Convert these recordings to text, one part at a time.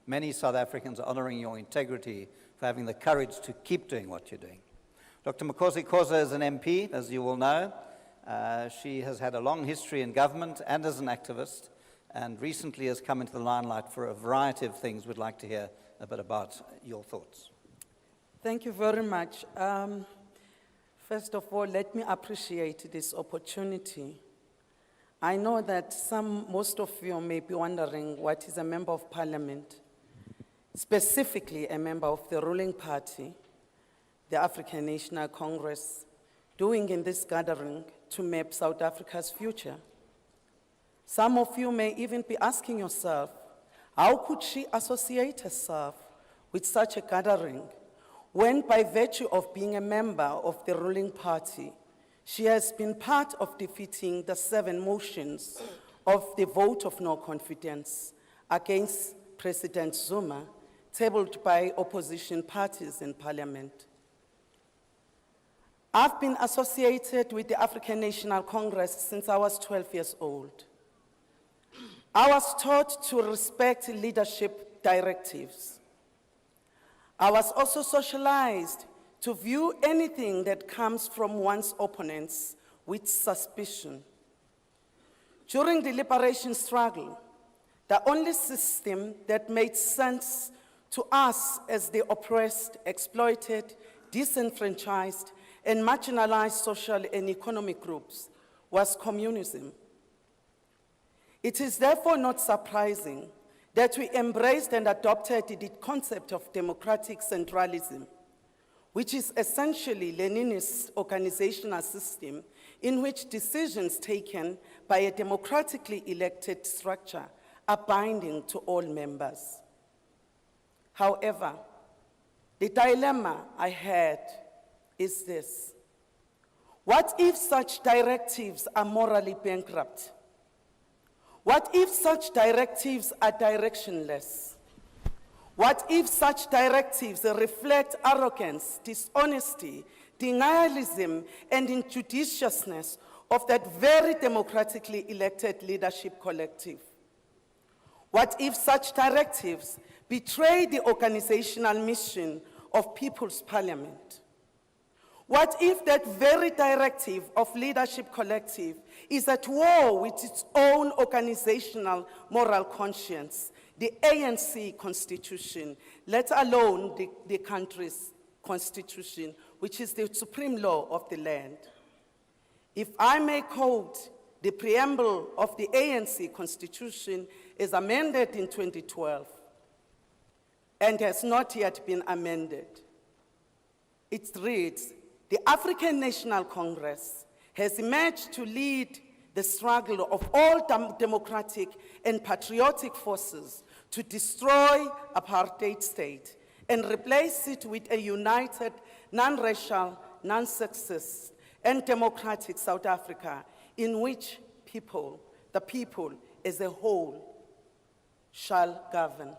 Many South Africans are honoring your integrity for having the courage to keep doing what you're doing. Dr. Makhosi Khoza is an MP, as you will know. She has had a long history in government and as an activist, and recently has come into the limelight for a variety of things. We'd like to hear a bit about your thoughts. Thank you very much. First of all, let me appreciate this opportunity. I know that most of you may be wondering what is a member of parliament, specifically a member of the ruling party, the African National Congress, doing in this gathering to map South Africa's future. Some of you may even be asking yourself, how could she associate herself with such a gathering when, by virtue of being a member of the ruling party, she has been part of defeating the 7 motions of the vote of no confidence against President Zuma, tabled by opposition parties in parliament. I've been associated with the African National Congress since I was 12 years old. I was taught to respect leadership directives. I was also socialized to view anything that comes from one's opponents with suspicion. During the liberation struggle, the only system that made sense to us as the oppressed, exploited, disenfranchised, and marginalized social and economic groups was communism. It is therefore not surprising that we embraced and adopted the concept of democratic centralism, which is essentially Leninist organizational system in which decisions taken by a democratically elected structure are binding to all members. However, the dilemma I had is this: what if such directives are morally bankrupt? What if such directives are directionless? What if such directives reflect arrogance, dishonesty, denialism, and injudiciousness of that very democratically elected leadership collective? What if such directives betray the organizational mission of People's Parliament? What if that very directive of leadership collective is at war with its own organizational moral conscience, the ANC constitution, let alone the country's constitution, which is the supreme law of the land? If I may quote the preamble of the ANC constitution as amended in 2012 and has not yet been amended, it reads, "The African National Congress has emerged to lead the struggle of all democratic and patriotic forces to destroy apartheid state and replace it with a united, non-racial, non-sexist, and democratic South Africa in which the people as a whole shall govern."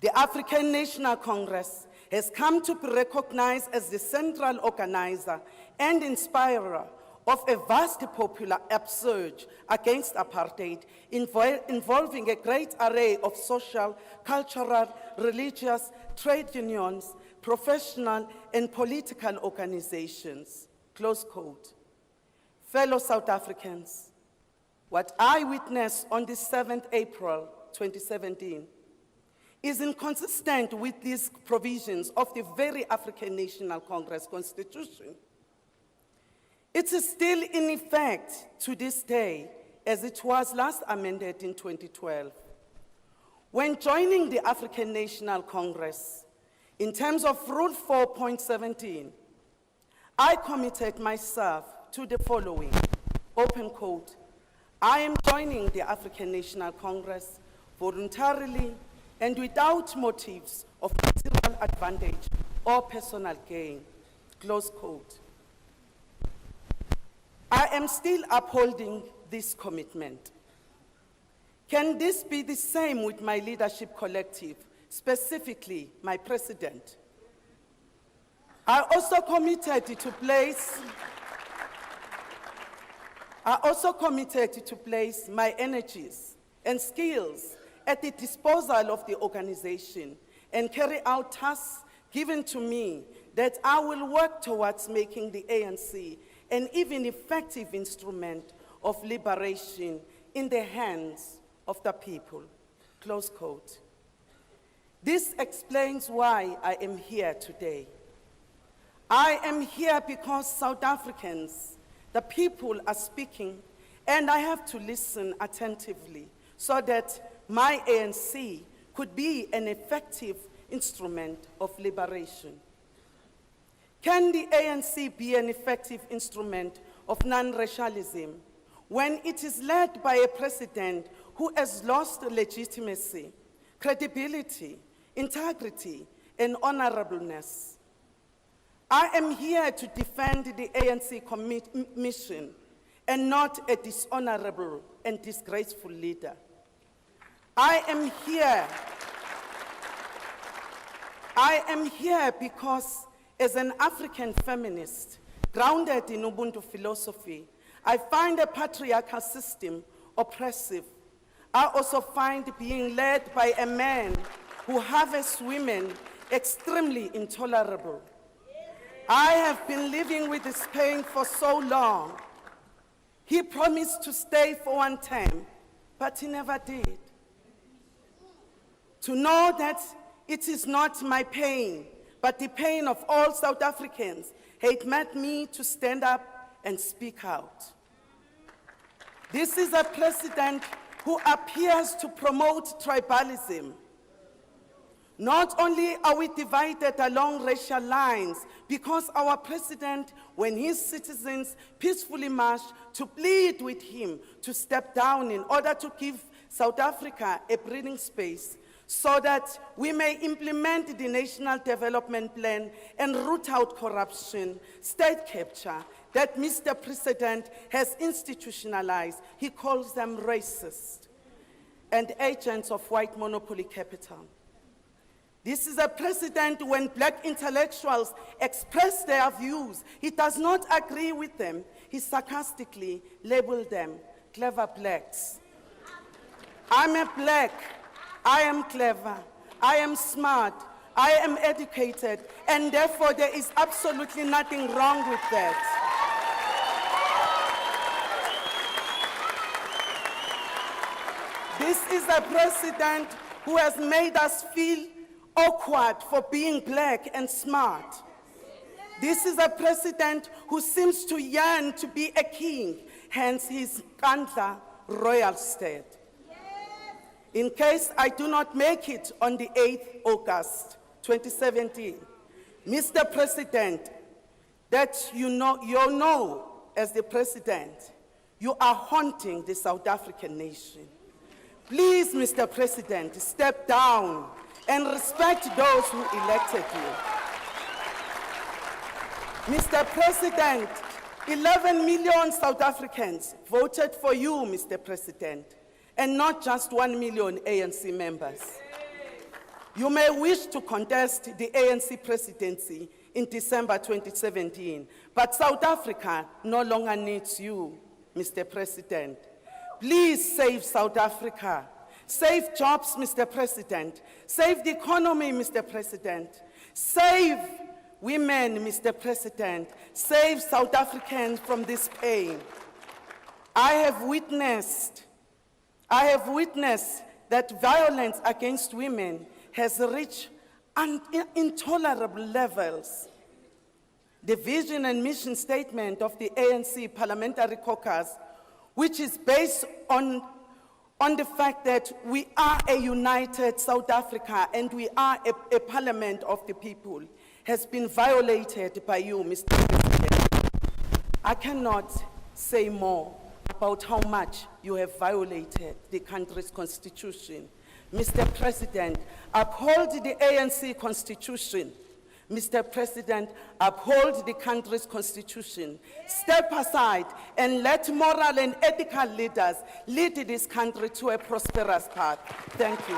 The African National Congress has come to be recognized as the central organizer and inspirer of a vast popular upsurge against apartheid, involving a great array of social, cultural, religious, trade unions, professional, and political organizations. Close quote. Fellow South Africans, what I witnessed on the 7th April 2017 is inconsistent with these provisions of the very African National Congress Constitution. It is still in effect to this day, as it was last amended in 2012. When joining the African National Congress, in terms of Rule 4.17, I committed myself to the following, open quote, "I am joining the African National Congress voluntarily and without motives of personal advantage or personal gain," close quote. I am still upholding this commitment. Can this be the same with my leadership collective, specifically my president? I also committed to place my energies and skills at the disposal of the organization and carry out tasks given to me that I will work towards making the ANC an even effective instrument of liberation in the hands of the people. Close quote. This explains why I am here today. I am here because South Africans, the people, are speaking, and I have to listen attentively so that my ANC could be an effective instrument of liberation. Can the ANC be an effective instrument of non-racialism when it is led by a president who has lost legitimacy, credibility, integrity, and honorableness? I am here to defend the ANC mission and not a dishonorable and disgraceful leader. I am here because as an African feminist grounded in Ubuntu philosophy, I find a patriarchal system oppressive. I also find being led by a man who harvests women extremely intolerable. I have been living with this pain for so long. He promised to stay for one term, but he never did. To know that it is not my pain, but the pain of all South Africans, it made me to stand up and speak out. This is a president who appears to promote tribalism. Not only are we divided along racial lines, because our president, when his citizens peacefully march to plead with him to step down in order to give South Africa a breathing space so that we may implement the National Development Plan and root out corruption, state capture, that Mr. President has institutionalized. He calls them racist and agents of white monopoly capital. This is a president when black intellectuals express their views, he does not agree with them. He sarcastically labels them clever blacks. I'm a black, I am clever, I am smart, I am educated, and therefore there is absolutely nothing wrong with that. This is a president who has made us feel awkward for being black and smart. This is a president who seems to yearn to be a king, hence his Kandla royal state. In case I do not make it on the 8th August 2017, Mr. President, that you know as the president, you are haunting the South African nation. Please, Mr. President, step down and respect those who elected you. Mr. President, 11 million South Africans voted for you, Mr. President, and not just 1 million ANC members. You may wish to contest the ANC presidency in December 2017, but South Africa no longer needs you, Mr. President. Please save South Africa. Save jobs, Mr. President. Save the economy, Mr. President. Save women, Mr. President. Save South Africans from this pain. I have witnessed that violence against women has reached intolerable levels. The vision and mission statement of the ANC Parliamentary Caucus, which is based on the fact that we are a united South Africa and we are a parliament of the people, has been violated by you, Mr. President. I cannot say more about how much you have violated the country's constitution. Mr. President, uphold the ANC constitution. Mr. President, uphold the country's constitution. Step aside and let moral and ethical leaders lead this country to a prosperous path. Thank you.